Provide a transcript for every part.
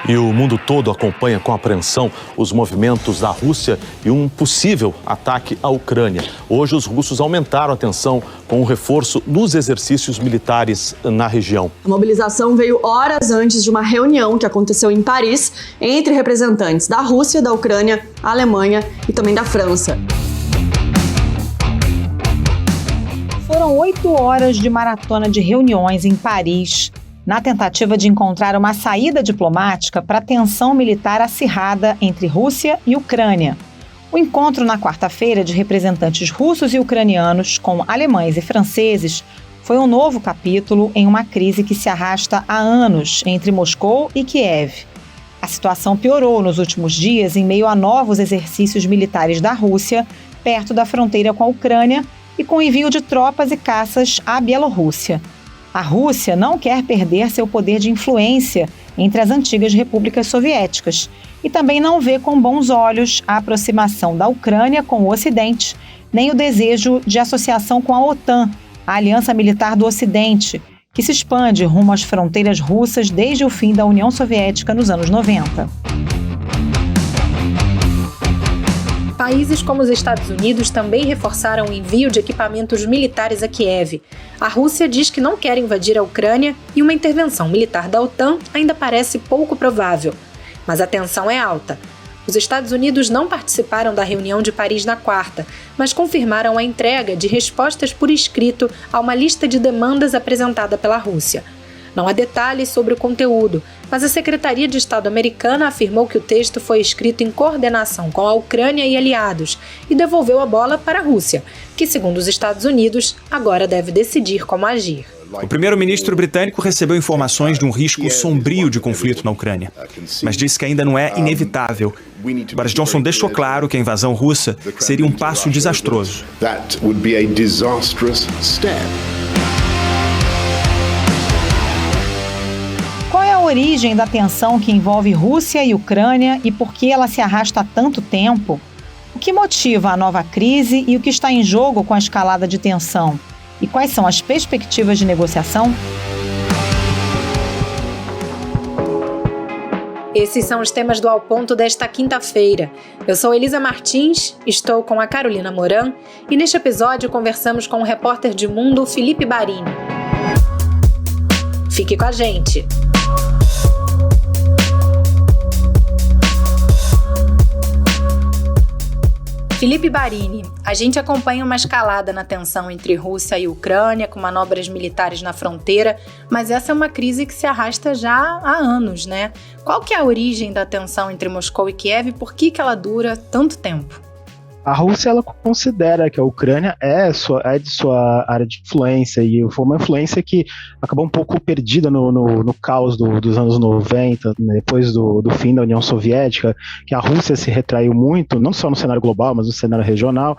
E o mundo todo acompanha com apreensão os movimentos da Rússia e um possível ataque à Ucrânia. Hoje, os russos aumentaram a tensão com o reforço dos exercícios militares na região. A mobilização veio horas antes de uma reunião que aconteceu em Paris entre representantes da Rússia, da Ucrânia, a Alemanha e também da França. Foram 8 horas de maratona de reuniões em Paris, na tentativa de encontrar uma saída diplomática para a tensão militar acirrada entre Rússia e Ucrânia. O encontro na quarta-feira de representantes russos e ucranianos com alemães e franceses foi um novo capítulo em uma crise que se arrasta há anos entre Moscou e Kiev. A situação piorou nos últimos dias em meio a novos exercícios militares da Rússia perto da fronteira com a Ucrânia e com o envio de tropas e caças à Bielorrússia. A Rússia não quer perder seu poder de influência entre as antigas repúblicas soviéticas e também não vê com bons olhos a aproximação da Ucrânia com o Ocidente, nem o desejo de associação com a OTAN, a Aliança Militar do Ocidente, que se expande rumo às fronteiras russas desde o fim da União Soviética nos anos 90. Países como os Estados Unidos também reforçaram o envio de equipamentos militares a Kiev. A Rússia diz que não quer invadir a Ucrânia e uma intervenção militar da OTAN ainda parece pouco provável. Mas a tensão é alta. Os Estados Unidos não participaram da reunião de Paris na quarta, mas confirmaram a entrega de respostas por escrito a uma lista de demandas apresentada pela Rússia. Não há detalhes sobre o conteúdo, mas a Secretaria de Estado americana afirmou que o texto foi escrito em coordenação com a Ucrânia e aliados e devolveu a bola para a Rússia, que, segundo os Estados Unidos, agora deve decidir como agir. O primeiro-ministro britânico recebeu informações de um risco sombrio de conflito na Ucrânia, mas disse que ainda não é inevitável. Boris Johnson deixou claro que a invasão russa seria um passo desastroso. Qual é a origem da tensão que envolve Rússia e Ucrânia e por que ela se arrasta há tanto tempo? O que motiva a nova crise e o que está em jogo com a escalada de tensão? E quais são as perspectivas de negociação? Esses são os temas do Ao Ponto desta quinta-feira. Eu sou Elisa Martins, estou com a Carolina Moran e neste episódio conversamos com o repórter de mundo Felipe Barini. Fique com a gente! Felipe Barini, a gente acompanha uma escalada na tensão entre Rússia e Ucrânia, com manobras militares na fronteira, mas essa é uma crise que se arrasta já há anos, né? Qual que é a origem da tensão entre Moscou e Kiev e por que ela dura tanto tempo? A Rússia ela considera que a Ucrânia é de sua área de influência e foi uma influência que acabou um pouco perdida no caos dos anos 90, né, depois do fim da União Soviética, que a Rússia se retraiu muito, não só no cenário global, mas no cenário regional.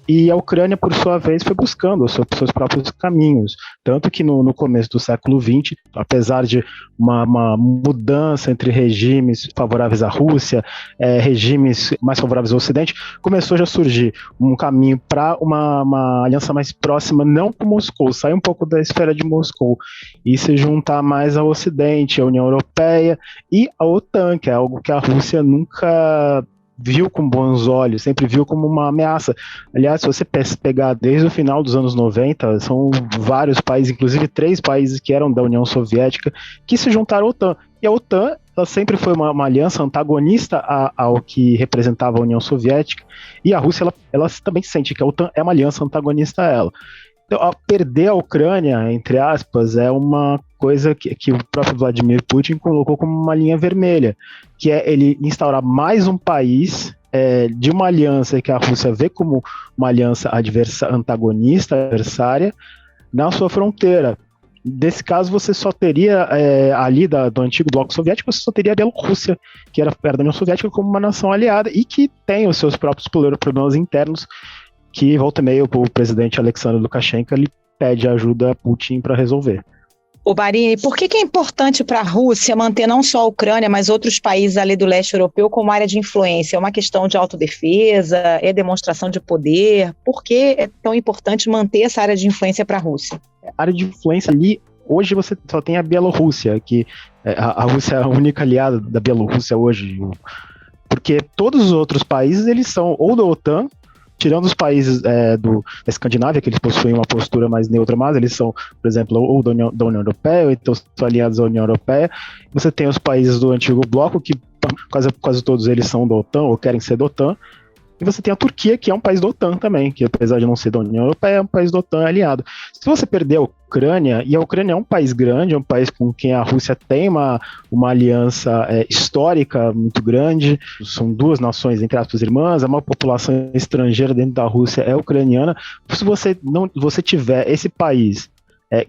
E a Ucrânia, por sua vez, foi buscando os seus próprios caminhos. Tanto que no começo do século XX, apesar de uma mudança entre regimes favoráveis à Rússia, regimes mais favoráveis ao Ocidente, começou já a surgir um caminho para uma aliança mais próxima, não com Moscou, sair um pouco da esfera de Moscou e se juntar mais ao Ocidente, à União Europeia e à OTAN, que é algo que a Rússia nunca viu com bons olhos, sempre viu como uma ameaça. Aliás, se você pegar desde o final dos anos 90, são vários países, inclusive 3 países que eram da União Soviética, que se juntaram à OTAN. E a OTAN ela sempre foi uma aliança antagonista ao que representava a União Soviética, e a Rússia ela também sente que a OTAN é uma aliança antagonista a ela. Então, perder a Ucrânia, entre aspas, é uma coisa que o próprio Vladimir Putin colocou como uma linha vermelha, que é ele instaurar mais um país de uma aliança que a Rússia vê como uma aliança antagonista, adversária, na sua fronteira. Nesse caso, você só teria, ali do antigo bloco soviético, você só teria a Bielorrússia, que era perto da União Soviética, como uma nação aliada e que tem os seus próprios problemas internos, que volta e meia o presidente Alexander Lukashenko ele pede ajuda a Putin para resolver. O Barini, por que é importante para a Rússia manter não só a Ucrânia, mas outros países ali do leste europeu como área de influência? É uma questão de autodefesa? É demonstração de poder? Por que é tão importante manter essa área de influência para a Rússia? A área de influência ali Hoje você só tem a Bielorrússia, que a Rússia é a única aliada da Bielorrússia hoje, porque todos os outros países eles são ou da OTAN, tirando os países da Escandinávia, que eles possuem uma postura mais neutra, mas eles são, por exemplo, ou da União Europeia, ou então são aliados à União Europeia. Você tem os países do antigo bloco, que quase todos eles são da OTAN, ou querem ser da OTAN. E você tem a Turquia, que é um país da OTAN também, que apesar de não ser da União Europeia, é um país da OTAN aliado. Se você perder a Ucrânia, e a Ucrânia é um país grande, é um país com quem a Rússia tem uma aliança histórica muito grande, são duas nações, entre aspas, irmãs, a maior população estrangeira dentro da Rússia é ucraniana. Se você tiver esse país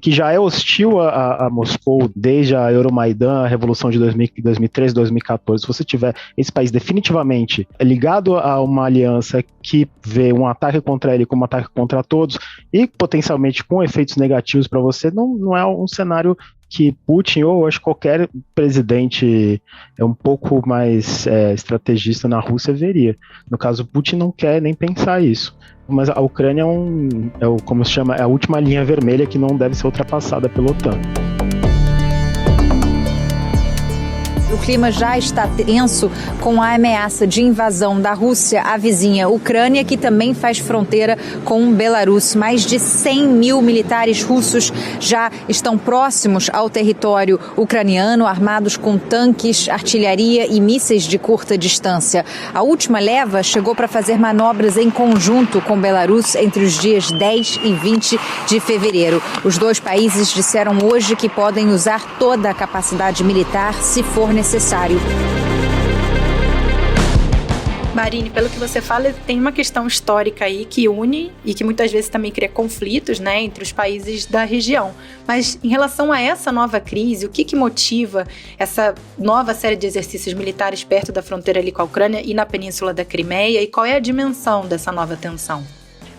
que já é hostil a Moscou desde a Euromaidan, a Revolução de 2013, 2014, se você tiver esse país definitivamente ligado a uma aliança que vê um ataque contra ele como um ataque contra todos e potencialmente com efeitos negativos para você, não é um cenário que Putin ou acho qualquer presidente um pouco mais estrategista na Rússia veria. No caso, Putin não quer nem pensar isso. Mas a Ucrânia como se chama, é a última linha vermelha que não deve ser ultrapassada pela OTAN. O clima já está tenso com a ameaça de invasão da Rússia à vizinha Ucrânia, que também faz fronteira com Belarus. Mais de 100 mil militares russos já estão próximos ao território ucraniano, armados com tanques, artilharia e mísseis de curta distância. A última leva chegou para fazer manobras em conjunto com Belarus entre os dias 10 e 20 de fevereiro. Os dois países disseram hoje que podem usar toda a capacidade militar se for necessário. Marine, pelo que você fala, tem uma questão histórica aí que une e que muitas vezes também cria conflitos, né, entre os países da região. Mas em relação a essa nova crise, o que motiva essa nova série de exercícios militares perto da fronteira ali com a Ucrânia e na Península da Crimeia, e qual é a dimensão dessa nova tensão?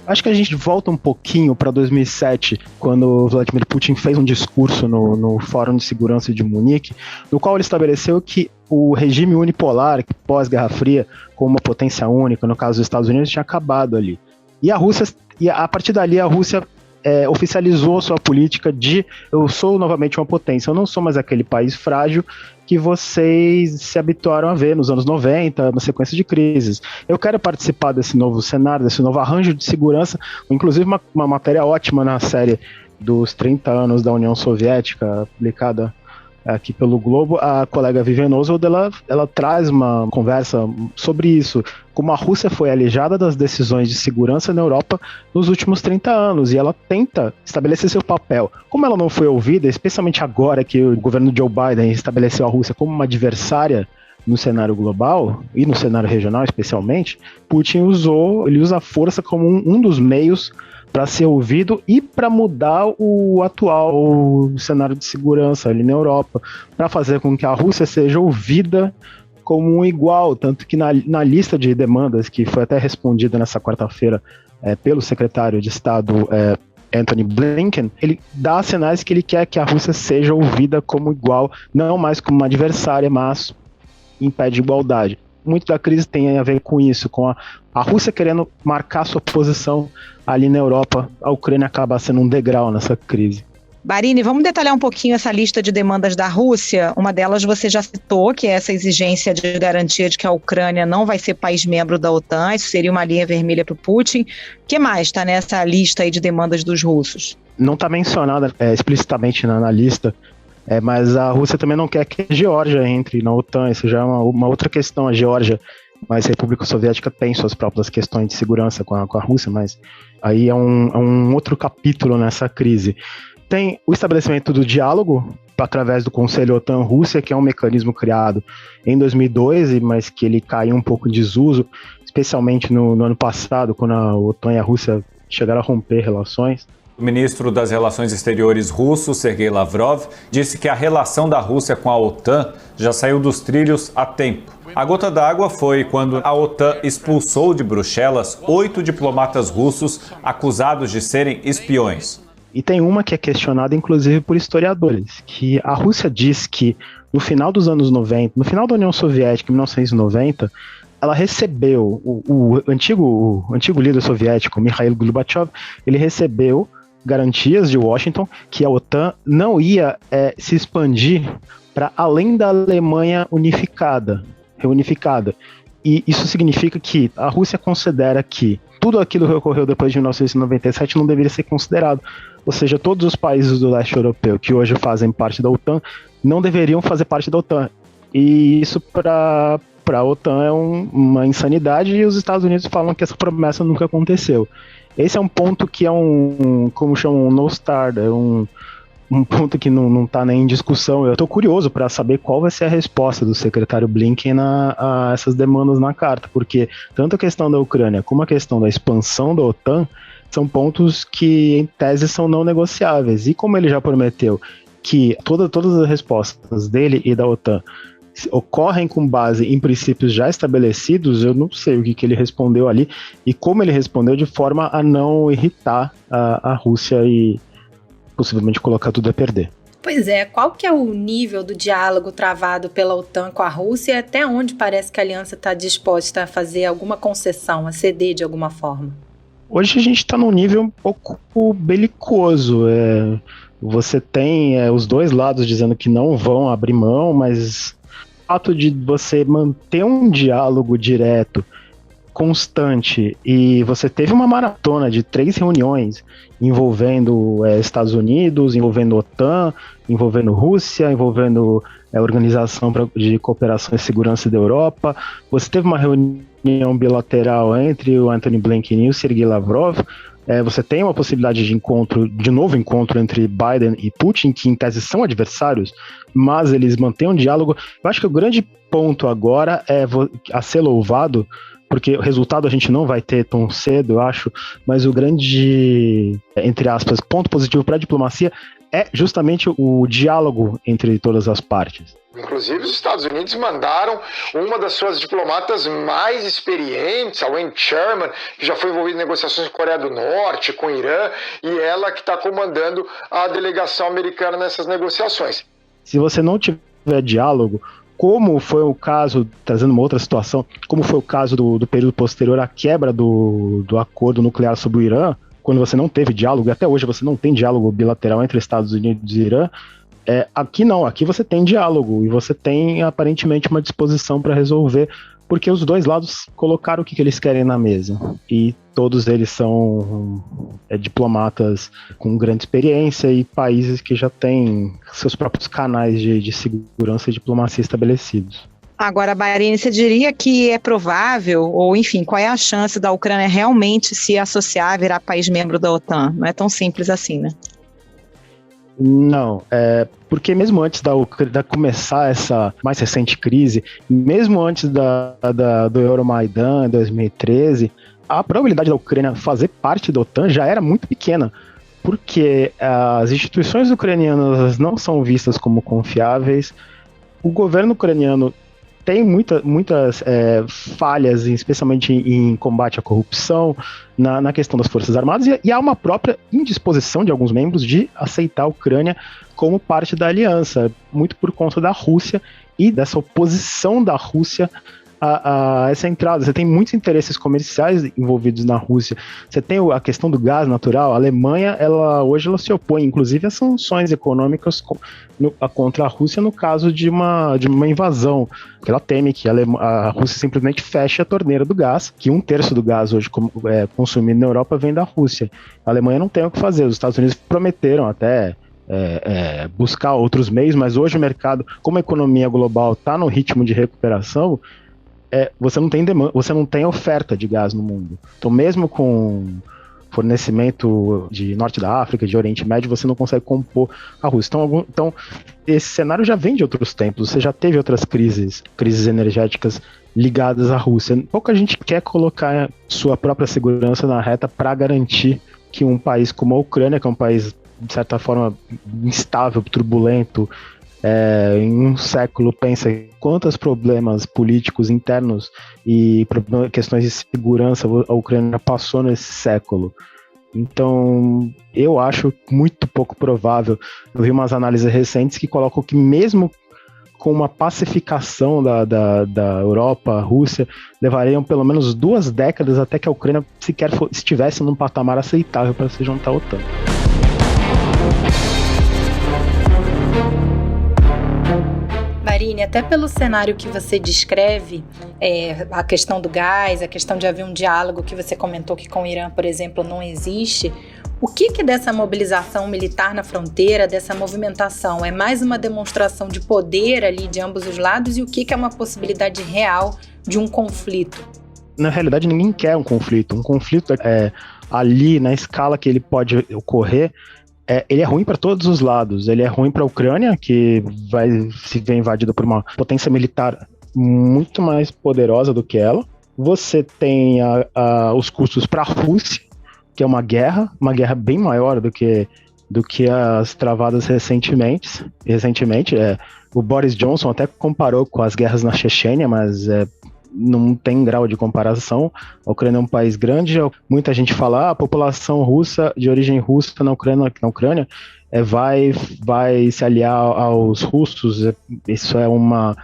Acho que a gente volta um pouquinho para 2007, quando Vladimir Putin fez um discurso no Fórum de Segurança de Munique, no qual ele estabeleceu que o regime unipolar, pós-Guerra Fria, com uma potência única, no caso dos Estados Unidos, tinha acabado ali. E a partir dali, a Rússia oficializou sua política de eu sou novamente uma potência, eu não sou mais aquele país frágil que vocês se habituaram a ver nos anos 90, na sequência de crises. Eu quero participar desse novo cenário, desse novo arranjo de segurança, inclusive uma matéria ótima na série dos 30 anos da União Soviética, publicada aqui pelo Globo, a colega Vivian Oswald, ela traz uma conversa sobre isso, como a Rússia foi alijada das decisões de segurança na Europa nos últimos 30 anos, e ela tenta estabelecer seu papel. Como ela não foi ouvida, especialmente agora que o governo Joe Biden estabeleceu a Rússia como uma adversária no cenário global, e no cenário regional especialmente, Putin usa a força como um dos meios para ser ouvido e para mudar o atual cenário de segurança ali na Europa, para fazer com que a Rússia seja ouvida como um igual, tanto que na lista de demandas que foi até respondida nessa quarta-feira pelo secretário de Estado Antony Blinken, ele dá sinais que ele quer que a Rússia seja ouvida como igual, não mais como uma adversária, mas em pé de igualdade. Muito da crise tem a ver com isso, com a Rússia querendo marcar sua posição ali na Europa. A Ucrânia acaba sendo um degrau nessa crise. Marine, vamos detalhar um pouquinho essa lista de demandas da Rússia. Uma delas você já citou, que é essa exigência de garantia de que a Ucrânia não vai ser país membro da OTAN. Isso seria uma linha vermelha para o Putin. O que mais está nessa lista aí de demandas dos russos? Não está mencionada explicitamente na lista, mas a Rússia também não quer que a Geórgia entre na OTAN. Isso já é uma outra questão. A Geórgia, mas a República Soviética tem suas próprias questões de segurança com a Rússia, mas aí é um outro capítulo nessa crise. Tem o estabelecimento do diálogo através do Conselho OTAN-Rússia, que é um mecanismo criado em 2002, mas que ele caiu um pouco em desuso, especialmente no ano passado, quando a OTAN e a Rússia chegaram a romper relações. O ministro das Relações Exteriores russo, Sergei Lavrov, disse que a relação da Rússia com a OTAN já saiu dos trilhos há tempo. A gota d'água foi quando a OTAN expulsou de Bruxelas 8 diplomatas russos acusados de serem espiões. E tem uma que é questionada, inclusive, por historiadores, que a Rússia diz que no final dos anos 90, no final da União Soviética, em 1990, ela recebeu, o antigo líder soviético, Mikhail Gorbachev, ele recebeu garantias de Washington que a OTAN não ia se expandir para além da Alemanha reunificada. E isso significa que a Rússia considera que tudo aquilo que ocorreu depois de 1997 não deveria ser considerado. Ou seja, todos os países do leste europeu que hoje fazem parte da OTAN não deveriam fazer parte da OTAN. E isso para a OTAN é uma insanidade, e os Estados Unidos falam que essa promessa nunca aconteceu. Esse é um ponto que é como chamam, um no-starter, um ponto que não está nem em discussão. Eu estou curioso para saber qual vai ser a resposta do secretário Blinken a essas demandas na carta, porque tanto a questão da Ucrânia como a questão da expansão da OTAN são pontos que, em tese, são não negociáveis. E como ele já prometeu que todas as respostas dele e da OTAN ocorrem com base em princípios já estabelecidos, eu não sei o que ele respondeu ali e como ele respondeu de forma a não irritar a Rússia e possivelmente colocar tudo a perder. Pois é, qual que é o nível do diálogo travado pela OTAN com a Rússia e até onde parece que a aliança está disposta a fazer alguma concessão, a ceder de alguma forma? Hoje a gente está num nível um pouco belicoso. Você tem os dois lados dizendo que não vão abrir mão, mas o fato de você manter um diálogo direto, constante, e você teve uma maratona de 3 reuniões envolvendo Estados Unidos, envolvendo OTAN, envolvendo Rússia, envolvendo a Organização de Cooperação e Segurança da Europa. Você teve uma reunião bilateral entre o Antony Blinken e o Sergei Lavrov. Você tem uma possibilidade de novo encontro entre Biden e Putin, que em tese são adversários, mas eles mantêm um diálogo. Eu acho que o grande ponto agora a ser louvado, porque o resultado a gente não vai ter tão cedo, eu acho, mas o grande, entre aspas, ponto positivo para a diplomacia é justamente o diálogo entre todas as partes. Inclusive, os Estados Unidos mandaram uma das suas diplomatas mais experientes, a Wendy Sherman, que já foi envolvida em negociações com a Coreia do Norte, com o Irã, e ela que está comandando a delegação americana nessas negociações. Se você não tiver diálogo, como foi o caso, trazendo uma outra situação, como foi o caso do período posterior à quebra do acordo nuclear sobre o Irã, quando você não teve diálogo, e até hoje você não tem diálogo bilateral entre Estados Unidos e Irã, aqui não, aqui você tem diálogo, e você tem aparentemente uma disposição para resolver, porque os dois lados colocaram o que eles querem na mesa, e todos eles são diplomatas com grande experiência e países que já têm seus próprios canais de segurança e diplomacia estabelecidos. Agora, Barini, você diria que é provável, ou enfim, qual é a chance da Ucrânia realmente se associar, virar país membro da OTAN? Não é tão simples assim, né? Não, porque mesmo antes da começar essa mais recente crise, mesmo antes do Euromaidan em 2013, a probabilidade da Ucrânia fazer parte da OTAN já era muito pequena, porque as instituições ucranianas não são vistas como confiáveis, o governo ucraniano tem muitas falhas, especialmente em combate à corrupção, na questão das Forças Armadas, e há uma própria indisposição de alguns membros de aceitar a Ucrânia como parte da aliança, muito por conta da Rússia e dessa oposição da Rússia a essa entrada. Você tem muitos interesses comerciais envolvidos na Rússia. Você tem a questão do gás natural. A Alemanha, hoje ela se opõe, inclusive, a sanções econômicas contra a Rússia no caso de uma invasão, porque ela teme que a Rússia simplesmente feche a torneira do gás, que 1/3 do gás hoje consumido na Europa vem da Rússia. A Alemanha não tem o que fazer. Os Estados Unidos prometeram até buscar outros meios, mas hoje o mercado, como a economia global está no ritmo de recuperação, você não tem demanda, você não tem oferta de gás no mundo. Então, mesmo com fornecimento de norte da África, de Oriente Médio, você não consegue compor a Rússia. Então esse cenário já vem de outros tempos. Você já teve outras crises energéticas ligadas à Rússia. Pouca gente quer colocar sua própria segurança na reta para garantir que um país como a Ucrânia, que é um país de certa forma instável, turbulento, em um século, pensa quantos problemas políticos internos e questões de segurança a Ucrânia passou nesse século. Então, eu acho muito pouco provável. Eu vi umas análises recentes que colocam que mesmo com uma pacificação da Europa, a Rússia, levariam pelo menos 2 décadas até que a Ucrânia sequer estivesse num patamar aceitável para se juntar à OTAN. Aline, até pelo cenário que você descreve, a questão do gás, a questão de haver um diálogo que você comentou que com o Irã, por exemplo, não existe, o que dessa mobilização militar na fronteira, dessa movimentação, é mais uma demonstração de poder ali de ambos os lados e o que é uma possibilidade real de um conflito? Na realidade, ninguém quer um conflito. Um conflito ali, na escala que ele pode ocorrer, ele é ruim para todos os lados. Ele é ruim para a Ucrânia, que vai se ver invadida por uma potência militar muito mais poderosa do que ela. Você tem os custos para a Rússia, que é uma guerra bem maior do que as travadas recentemente. O Boris Johnson até comparou com as guerras na Chechênia, mas não tem grau de comparação. A Ucrânia é um país grande, muita gente fala a população russa, de origem russa na Ucrânia vai se aliar aos russos. Isso é uma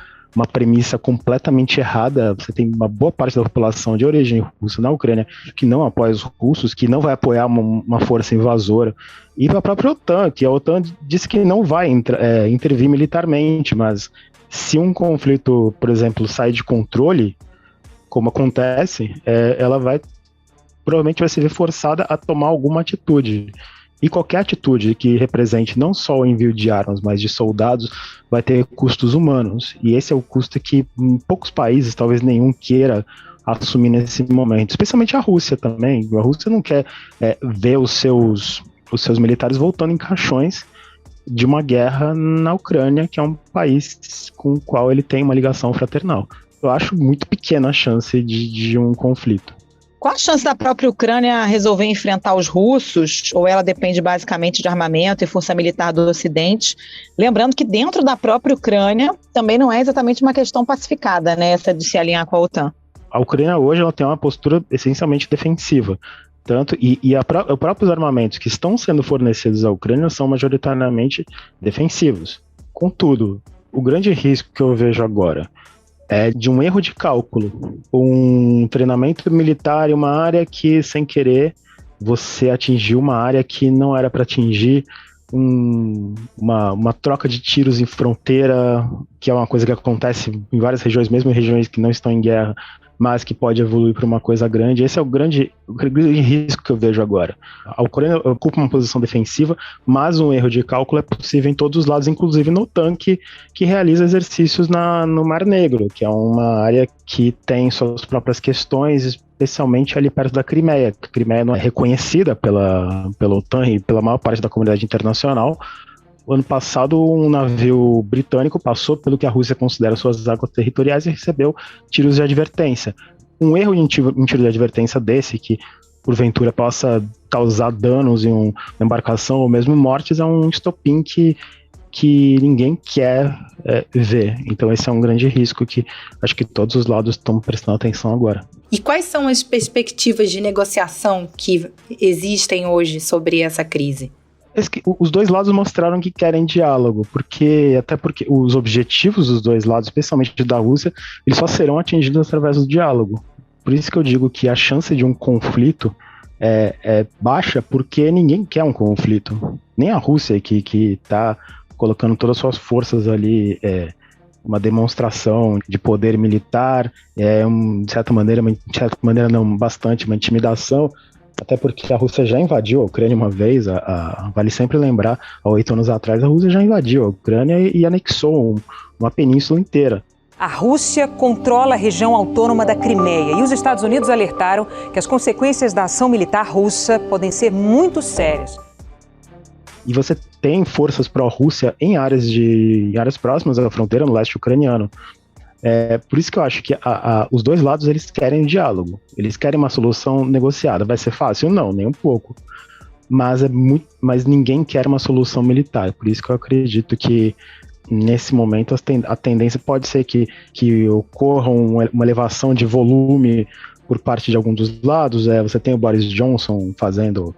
premissa completamente errada. Você tem uma boa parte da população de origem russa na Ucrânia que não apoia os russos, que não vai apoiar uma força invasora. E a própria OTAN, que a OTAN disse que não vai intervir militarmente, mas se um conflito, por exemplo, sai de controle, como acontece, ela provavelmente vai se ver forçada a tomar alguma atitude. E qualquer atitude que represente não só o envio de armas, mas de soldados, vai ter custos humanos. E esse é o custo que poucos países, talvez nenhum, queira assumir nesse momento. Especialmente a Rússia também. A Rússia não quer ver os seus militares voltando em caixões de uma guerra na Ucrânia, que é um país com o qual ele tem uma ligação fraternal. Eu acho muito pequena a chance de um conflito. Qual a chance da própria Ucrânia resolver enfrentar os russos, ou ela depende basicamente de armamento e força militar do Ocidente? Lembrando que dentro da própria Ucrânia também não é exatamente uma questão pacificada, né, essa de se alinhar com a OTAN. A Ucrânia hoje ela tem uma postura essencialmente defensiva. Os próprios armamentos que estão sendo fornecidos à Ucrânia são majoritariamente defensivos. Contudo, o grande risco que eu vejo agora é de um erro de cálculo, um treinamento militar em uma área que, sem querer, você atingiu uma área que não era para atingir, uma troca de tiros em fronteira, que é uma coisa que acontece em várias regiões, mesmo em regiões que não estão em guerra, mas que pode evoluir para uma coisa grande. Esse é o grande risco que eu vejo agora. A Ucrânia ocupa uma posição defensiva, mas um erro de cálculo é possível em todos os lados, inclusive no OTAN, que realiza exercícios no Mar Negro, que é uma área que tem suas próprias questões, especialmente ali perto da Crimeia. A Crimeia não é reconhecida pela OTAN e pela maior parte da comunidade internacional. O ano passado, um navio britânico passou pelo que a Rússia considera suas águas territoriais e recebeu tiros de advertência. Um erro em um tiro de advertência desse, que porventura possa causar danos em uma embarcação ou mesmo mortes, é um estopim que ninguém quer ver. Então esse é um grande risco que acho que todos os lados estão prestando atenção agora. E quais são as perspectivas de negociação que existem hoje sobre essa crise? Os dois lados mostraram que querem diálogo, porque os objetivos dos dois lados, especialmente da Rússia, eles só serão atingidos através do diálogo. Por isso que eu digo que a chance de um conflito é baixa, porque ninguém quer um conflito. Nem a Rússia, que está colocando todas as suas forças ali, uma demonstração de poder militar, de certa maneira não, bastante, uma intimidação. Até porque a Rússia já invadiu a Ucrânia uma vez, vale sempre lembrar, há 8 anos atrás a Rússia já invadiu a Ucrânia e anexou uma península inteira. A Rússia controla a região autônoma da Crimeia e os Estados Unidos alertaram que as consequências da ação militar russa podem ser muito sérias. E você tem forças pró-Rússia em áreas próximas à fronteira, no leste ucraniano. Por isso que eu acho que os dois lados eles querem diálogo, eles querem uma solução negociada. Vai ser fácil? Não, nem um pouco. Mas ninguém quer uma solução militar. Por isso que eu acredito que nesse momento a tendência pode ser que ocorra uma elevação de volume por parte de algum dos lados. Você tem o Boris Johnson fazendo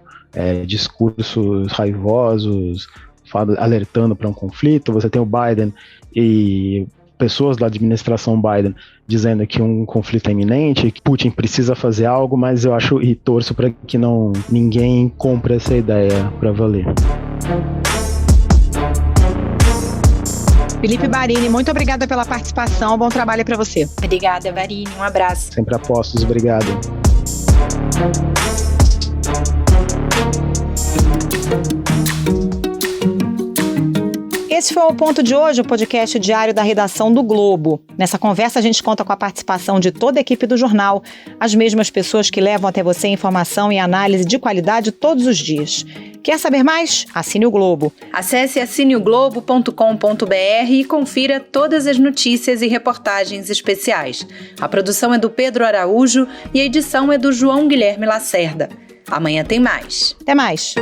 discursos raivosos, alertando para um conflito. Você tem o Biden e pessoas da administração Biden dizendo que um conflito é iminente, que Putin precisa fazer algo, mas eu acho e torço para que ninguém compre essa ideia para valer. Felipe Barini, muito obrigada pela participação. Bom trabalho para você. Obrigada, Barini. Um abraço. Sempre a postos. Obrigado. Esse foi o Ponto de hoje, o podcast diário da redação do Globo. Nessa conversa a gente conta com a participação de toda a equipe do jornal, as mesmas pessoas que levam até você informação e análise de qualidade todos os dias. Quer saber mais? Assine o Globo. Acesse assineoglobo.com.br e confira todas as notícias e reportagens especiais. A produção é do Pedro Araújo e a edição é do João Guilherme Lacerda. Amanhã tem mais. Até mais.